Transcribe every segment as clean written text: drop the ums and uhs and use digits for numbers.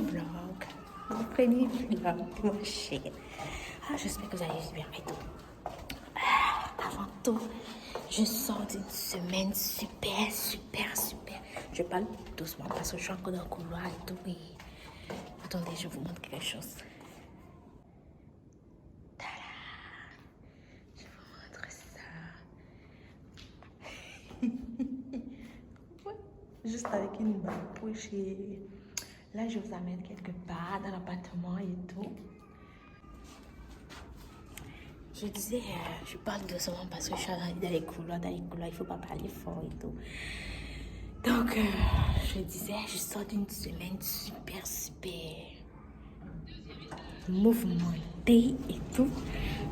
vlog. Mon premier vlog, mon cher. J'espère que vous allez bien et tout. Avant tout, je sors d'une semaine super. Je parle doucement parce que je suis encore dans le couloir et tout. Et... attendez, je vous montre quelque chose. Tada! Je vous montre ça. Ouais, juste avec une bonne poche. Et... là, je vous amène quelque part dans l'appartement et tout. Je disais, je parle doucement parce que je suis dans les couloirs, il ne faut pas parler fort et tout. Donc, je disais, je sors d'une semaine super mouvementée et tout.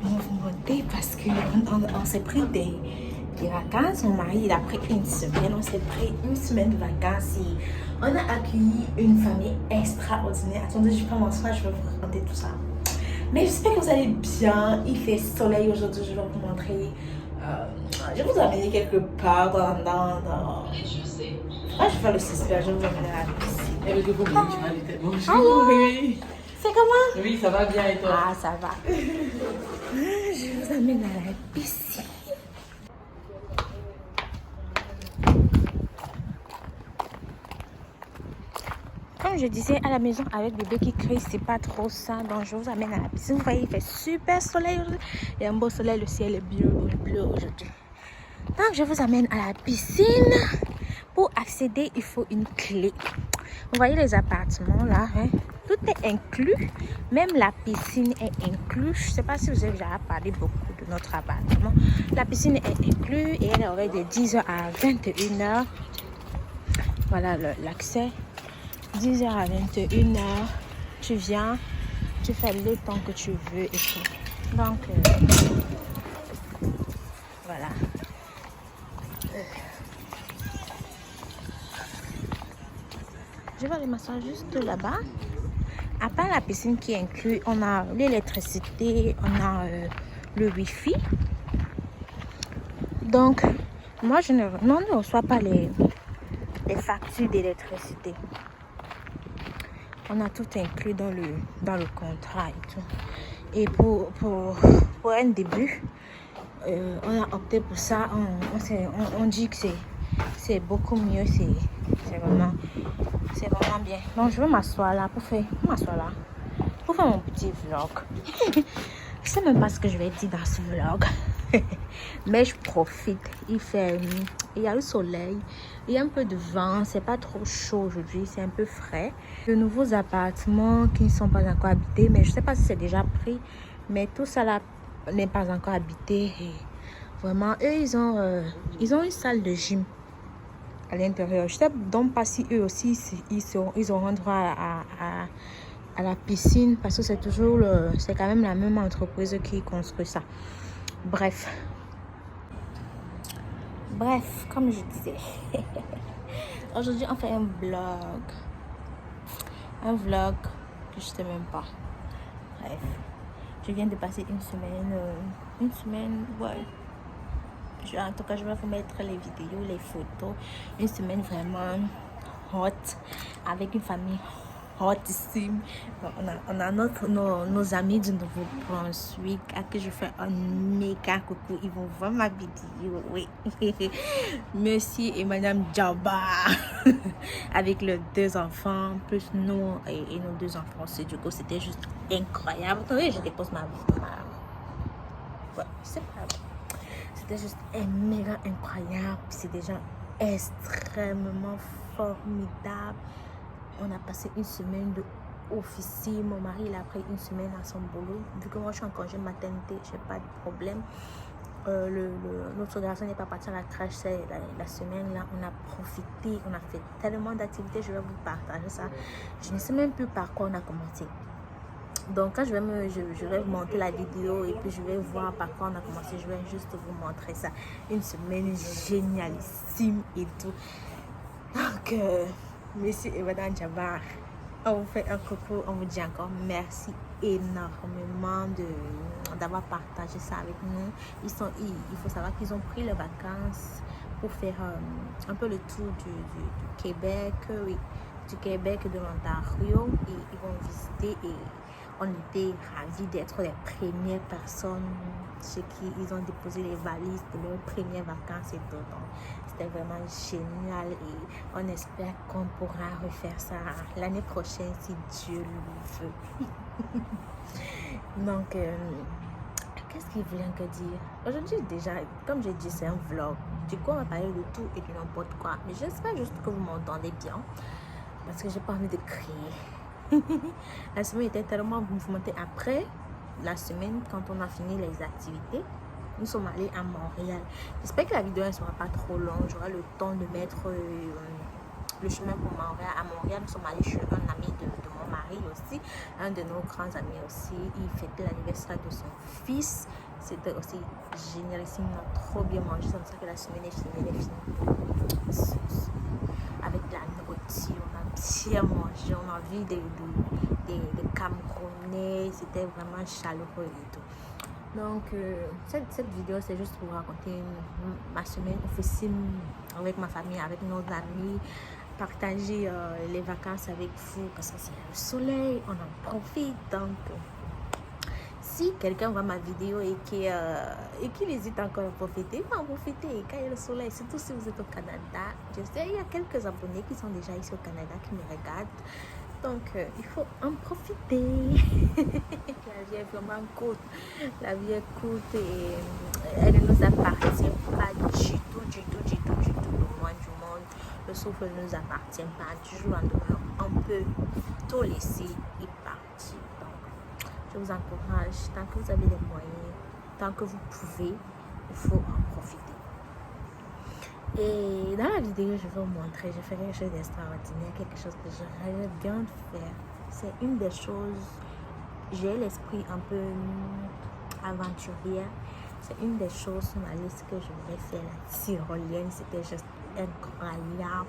Mouvementée parce qu'on s'est pris des vacances. Mon mari, il a pris une semaine. On s'est pris une semaine de vacances et on a accueilli une famille extraordinaire. Attendez, je prends mon soin, je vais vous raconter tout ça. Mais j'espère que vous allez bien. Il fait soleil aujourd'hui, je vais vous montrer. Je vais vous amener quelque part dans... Ah, je vais faire le suspect, je vais vous amener à la piscine. Et le bonjour, tu m'as dit bonjour. Allô? Oui. C'est comment? Oui, ça va bien et toi? Ah, ça va. Je vous amène à la piscine. Comme je disais, à la maison avec bébé qui crie, c'est pas trop ça. Donc je vous amène à la piscine. Vous voyez, il fait super soleil aujourd'hui. Il y a un beau soleil, le ciel est bleu aujourd'hui. Donc je vous amène à la piscine. Pour accéder, il faut une clé. Vous voyez les appartements là, hein? Tout est inclus. Même la piscine est inclue. Je ne sais pas si vous avez déjà parlé beaucoup de notre appartement. La piscine est inclue et elle est ouverte de 10h à 21h. Voilà l'accès. 10h à 21h, tu viens, tu fais le temps que tu veux et tout. Donc, voilà. Je vais aller m'asseoir juste là-bas. À part la piscine qui est inclue, on a l'électricité, on a le wifi. Donc, moi, je ne reçois pas les factures d'électricité. On a tout inclus dans le contrat et tout. Et pour un début, on a opté pour ça. On dit que c'est beaucoup mieux. C'est vraiment bien. Donc je vais m'asseoir là pour faire mon petit vlog. Je sais même pas ce que je vais dire dans ce vlog. Mais je profite. Il y a le soleil. Il y a un peu de vent. C'est pas trop chaud aujourd'hui. C'est un peu frais. De nouveaux appartements qui ne sont pas encore habités. Mais je sais pas si c'est déjà pris. Mais tout ça là n'est pas encore habité. Et vraiment, eux, ils ont une salle de gym à l'intérieur. Je sais donc pas si eux aussi, ils auront droit à la piscine. Parce que c'est quand même la même entreprise qui construit ça. Bref, comme je disais, aujourd'hui on fait un vlog que je sais même pas. Bref, je viens de passer une semaine, ouais. En tout cas, je vais vous mettre les vidéos, les photos. Une semaine vraiment hot, avec une famille hotissime. On a nos amis du Nouveau-Brunswick à qui je fais un méga coucou. Ils vont voir ma vidéo, oui. Monsieur et Madame Djaba avec les 2 enfants, plus nous et nos 2 enfants aussi. Du coup, c'était juste incroyable. Attendez, je dépose ma... ouais, c'est pas grave. C'était juste méga incroyable. C'est des gens extrêmement formidables. On a passé une semaine de officier. Mon mari, il a pris une semaine à son boulot. Vu que moi, je suis en congé maternité, je n'ai pas de problème. Notre garçon n'est pas parti à la crèche la semaine là. On a profité, on a fait tellement d'activités. Je vais vous partager ça. Je ne sais même plus par quoi on a commencé. Donc quand je vais vous montrer la vidéo et puis je vais voir par quoi on a commencé. Je vais juste vous montrer ça. Une semaine génialissime et tout. Donc monsieur et madame Djabar, on vous fait un coucou, on vous dit encore merci énormément d'avoir partagé ça avec nous. Il faut savoir qu'ils ont pris les vacances pour faire un peu le tour du Québec. Oui, du Québec et de l'Ontario et ils vont visiter et on était ravis d'être les premières personnes chez qui ils ont déposé les valises de leurs premières vacances et tout. Donc, c'était vraiment génial et on espère qu'on pourra refaire ça l'année prochaine si Dieu le veut. Donc, qu'est-ce qu'ils voulaient que dire? Aujourd'hui, déjà, comme j'ai dit, c'est un vlog. Du coup, on va parler de tout et de n'importe quoi. Mais j'espère juste que vous m'entendez bien. Parce que j'ai pas envie de crier. La semaine était tellement mouvementée. Après la semaine, quand on a fini les activités, nous sommes allés à Montréal. J'espère que la vidéo ne sera pas trop longue. J'aurai le temps de mettre le chemin pour Montréal. À Montréal, nous sommes allés chez un ami de mon mari aussi, un de nos grands amis aussi. Il fêtait l'anniversaire de son fils. C'était aussi génial. Ici, on a trop bien mangé. C'est comme ça que la semaine est finie. Elle est finie. Avec la nourriture, on a bien mangé. On a vu des Camerounais. C'était vraiment chaleureux et tout. Donc, cette vidéo, c'est juste pour raconter ma semaine officielle avec ma famille, avec nos amis, partager les vacances avec vous parce que c'est le soleil, on en profite. Donc, si quelqu'un voit ma vidéo et qui hésite encore à profiter, il va en profiter quand il y a le soleil, surtout si vous êtes au Canada. Je sais, il y a quelques abonnés qui sont déjà ici au Canada qui me regardent. Donc, il faut en profiter. La vie est vraiment courte. La vie est courte et elle ne nous appartient pas du tout. Le moins du monde. Le souffle ne nous appartient pas. Du jour au lendemain, on peut tout laisser et partir. Donc, je vous encourage, tant que vous avez les moyens, tant que vous pouvez, il faut en profiter. Et dans la vidéo, je vais vous montrer, je fais quelque chose d'extraordinaire, quelque chose que je rêve bien de faire. C'est une des choses, j'ai l'esprit un peu aventurier. C'est une des choses sur ma liste que je voulais faire, la tyrolienne. C'était juste incroyable.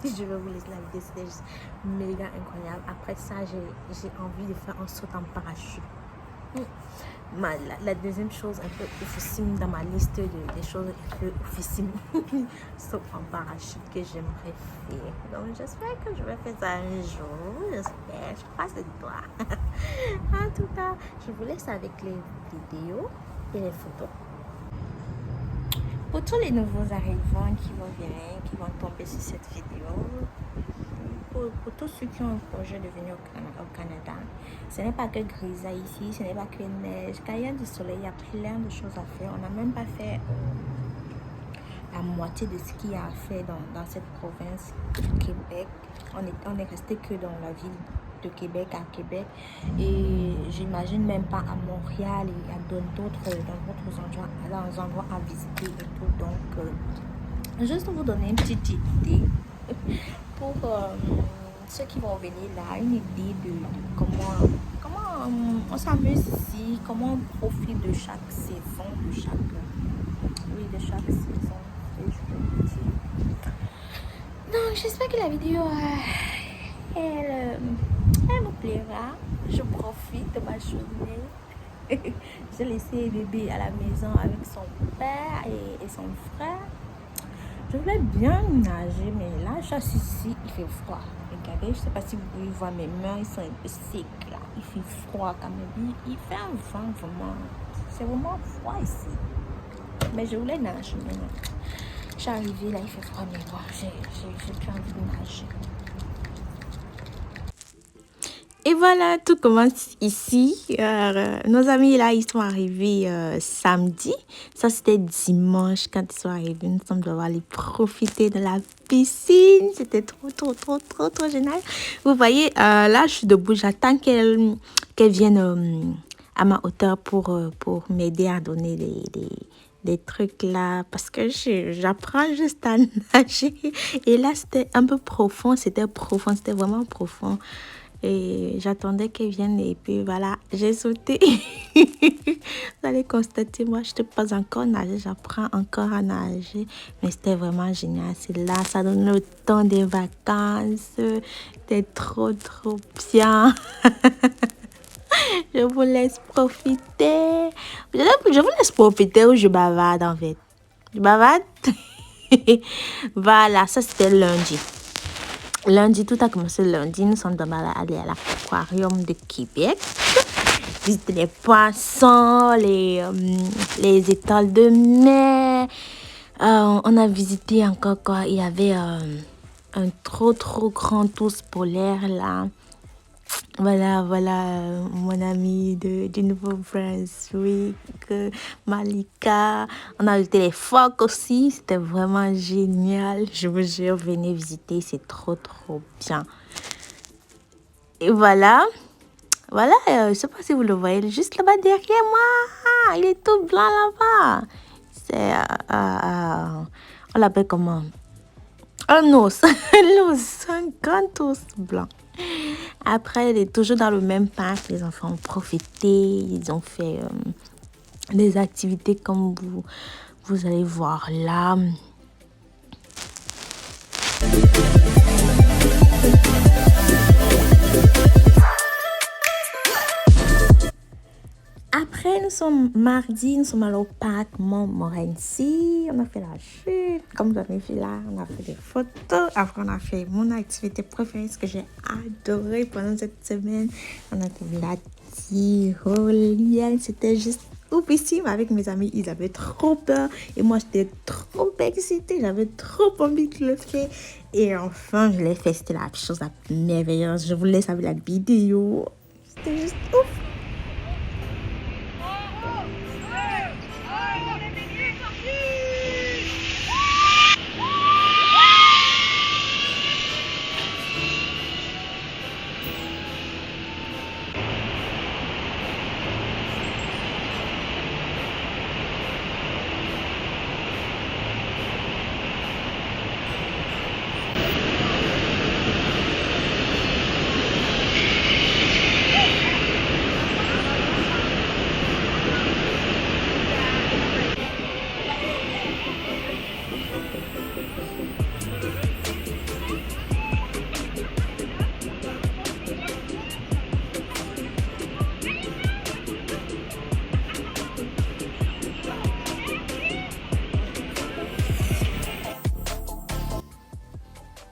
Je vais vous laisser la vidéo, c'était juste méga incroyable. Après ça, j'ai envie de faire un saut en parachute. La deuxième chose un peu officime dans ma liste des choses un peu officime, sauf en parachute que j'aimerais faire. Donc j'espère que je vais faire ça un jour. J'espère, je croise les doigts. En tout cas, je vous laisse avec les vidéos et les photos. Pour tous les nouveaux arrivants qui vont venir, qui vont tomber sur cette vidéo, pour tous ceux qui ont un projet de venir au Canada, ce n'est pas que grisaille ici, ce n'est pas que neige. Quand il y a du soleil, il y a plein de choses à faire. On n'a même pas fait la moitié de ce qu'il y a à faire dans cette province du Québec. On est resté que dans la ville de Québec à Québec. Et j'imagine même pas à Montréal et à d'autres endroits à visiter et tout. Donc, juste vous donner une petite idée pour ceux qui vont venir là, une idée de comment on s'amuse ici, comment on profite de chaque saison, de chaque saison. Donc j'espère que la vidéo elle me plaira. Je profite de ma journée. J'ai laissé bébé à la maison avec son père et son frère. Je voulais bien nager, mais là, je suis ici, il fait froid. Regardez, je ne sais pas si vous pouvez voir mes mains, ils sont un peu secs là. Il fait froid quand même. Il fait un vent vraiment. C'est vraiment froid ici. Mais je voulais nager, mais non. Je suis arrivée là, il fait froid, mais bon, j'ai plus envie de nager. Et voilà, tout commence ici. Nos amis là, ils sont arrivés samedi. Ça, c'était dimanche quand ils sont arrivés. Nous sommes devoir aller profiter de la piscine. C'était trop génial. Vous voyez, là, je suis debout. J'attends qu'elle vienne à ma hauteur pour m'aider à donner des trucs là. Parce que j'apprends juste à nager. Et là, c'était un peu profond. C'était vraiment profond. Et j'attendais qu'elle vienne et puis voilà, j'ai sauté. Vous allez constater, moi je ne sais pas encore nager, j'apprends encore à nager. Mais c'était vraiment génial, c'est là, ça donne le temps des vacances. C'était trop bien. Je vous laisse profiter. Je vous laisse profiter ou je bavarde en fait. Je bavarde. Voilà, ça c'était lundi. Lundi, tout a commencé lundi. Nous sommes allés à l'aquarium de Québec. Visiter les poissons, les étoiles de mer. On a visité encore quoi. Il y avait un trop grand ours polaire là. Voilà, mon ami du Nouveau-Brunswick, Malika. On a visité les phoques aussi, c'était vraiment génial. Je vous jure, venez visiter, c'est trop bien. Et voilà, je sais pas si vous le voyez, juste là-bas derrière moi, il est tout blanc là-bas. C'est, on l'appelle comment? Un ours, un grand ours blanc. Après, il est toujours dans le même parc. Les enfants ont profité. Ils ont fait des activités comme vous allez voir là. Après, nous sommes mardi, nous sommes allés au parc Montmorency. On a fait la chute, comme vous avez vu là, on a fait des photos. Après, on a fait mon activité préférée, ce que j'ai adoré pendant cette semaine. On a fait la tyrolienne, c'était juste oufissime avec mes amis. Ils avaient trop peur et moi, j'étais trop excitée. J'avais trop envie de le faire. Et enfin, je l'ai fait. C'était la chose la plus merveilleuse. Je vous laisse avec la vidéo. C'était juste ouf.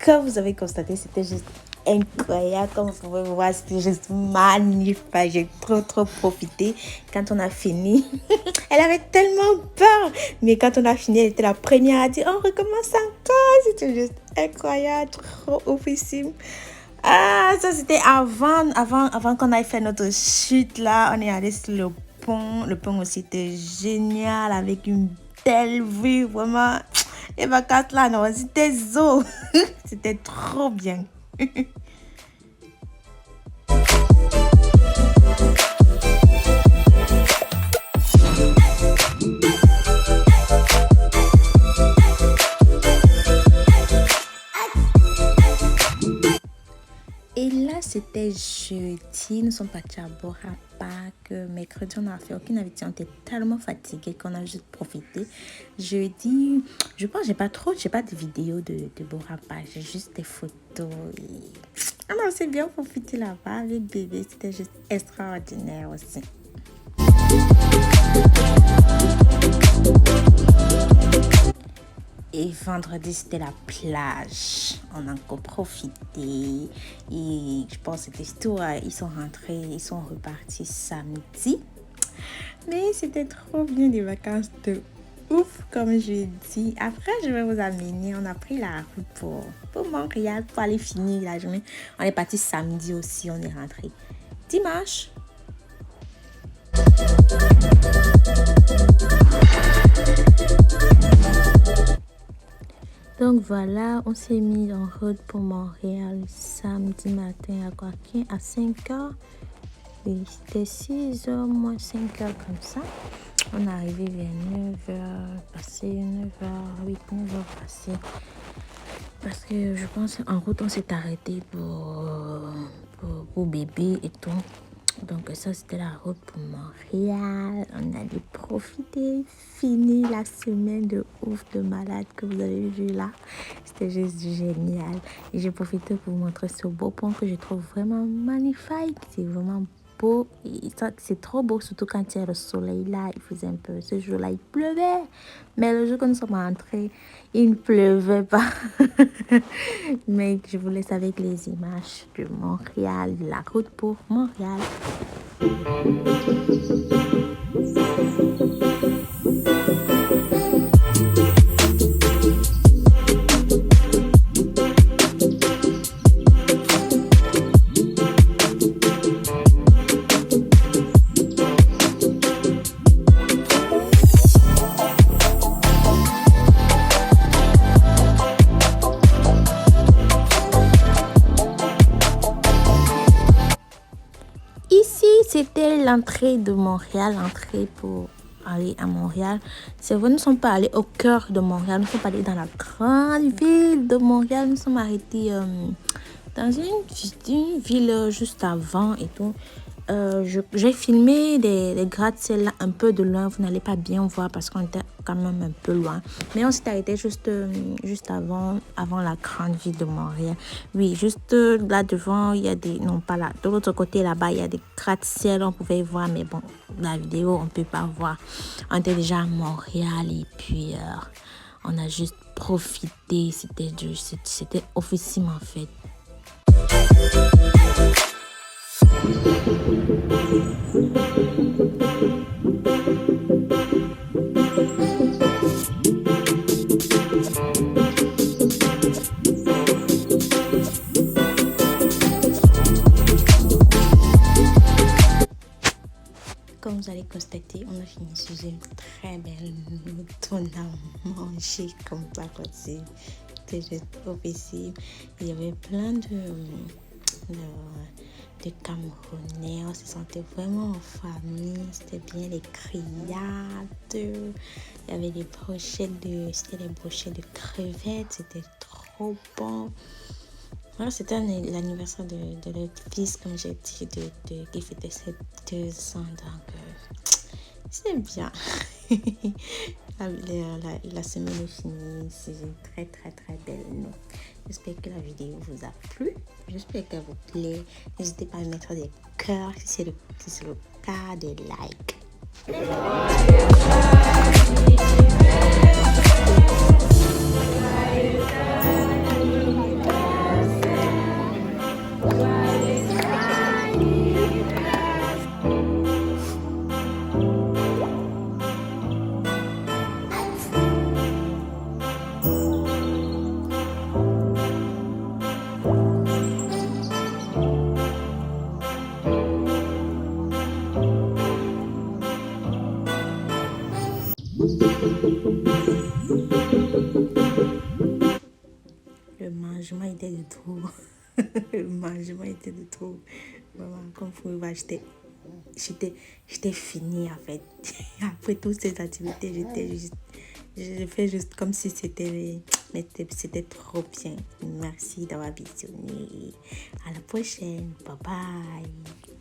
Comme vous avez constaté, c'était juste incroyable. Comme vous pouvez voir, c'était juste magnifique. J'ai trop profité. Quand on a fini, elle avait tellement peur. Mais quand on a fini, elle était la première à dire, on recommence encore. C'était juste incroyable, trop oufissime. Ah, ça c'était avant qu'on aille faire notre chute là. On est allé sur le pont. Le pont aussi était génial avec une belle vue, vraiment. Les vacances là, non, c'était zo. C'était trop bien. Et là, c'était jeudi. Nous sommes partis à Bora Park. Mercredi, on n'a fait aucune activité. On était tellement fatigués qu'on a juste profité. Jeudi, je pense que j'ai pas de vidéos de Bora Park. J'ai juste des photos. Ah non, c'est bien profiter là-bas avec bébé. C'était juste extraordinaire aussi. Et vendredi, c'était la plage. On a encore profité. Et je pense que c'était tout. Ils sont rentrés, ils sont repartis samedi. Mais c'était trop bien, des vacances de ouf, comme je dis. Après, je vais vous amener. On a pris la route pour Montréal pour aller finir la journée. On est parti samedi aussi. On est rentré dimanche. Donc voilà, on s'est mis en route pour Montréal samedi matin à 5 h. Oui, c'était 6 h moins 5 h comme ça. On est arrivé vers 9 h passé, 9 h, 8, 9 h passé. Parce que je pense en route, on s'est arrêté pour bébé et tout. Donc ça, c'était la route pour Montréal. On a dû profiter, finir la semaine de ouf, de malade que vous avez vu là. C'était juste génial. Et j'ai profité pour vous montrer ce beau pont que je trouve vraiment magnifique. C'est vraiment beau. beau. C'est trop beau, surtout quand il y a le soleil là. Il faisait un peu, ce jour-là, il pleuvait. Mais le jour que nous sommes rentrés, il ne pleuvait pas. Mais je vous laisse avec les images de Montréal, la route pour Montréal. Ici, c'était l'entrée de Montréal, l'entrée pour aller à Montréal. C'est vrai, nous ne sommes pas allés au cœur de Montréal, nous sommes pas allés dans la grande ville de Montréal. Nous sommes arrêtés dans une ville juste avant et tout. J'ai filmé des gratte-ciel là un peu de loin. Vous n'allez pas bien voir parce qu'on était quand même un peu loin. Mais on s'est arrêté juste avant la grande ville de Montréal. Oui, juste là devant, il y a des... Non, pas là. De l'autre côté, là-bas, il y a des gratte-ciel. On pouvait voir, mais bon, la vidéo, on ne peut pas voir. On était déjà à Montréal et puis on a juste profité. C'était officiellement fait. Comme vous allez constater, on a fini sur une très belle note. On a mangé comme pas possible. C'était juste possible. Il y avait plein de Camerounais. On se sentait vraiment en famille. C'était bien les criades. Il y avait des brochettes c'était des brochettes de crevettes. C'était trop bon. Voilà, c'était l'anniversaire de leur fils, comme j'ai dit, qui fêtait ses 2 ans. Donc, c'est bien. La semaine est finie. C'est une très, très, très belle note. J'espère que la vidéo vous a plu. J'espère qu'elle vous plaît. N'hésitez pas à mettre des cœurs si c'est le cas, des likes. Le mangement était de trop. Le mangement était de trop. Vraiment, comme vous pouvez voir, j'étais finie en fait. Après toutes ces activités, je fais juste comme si c'était trop bien. Merci d'avoir visionné. À la prochaine. Bye bye.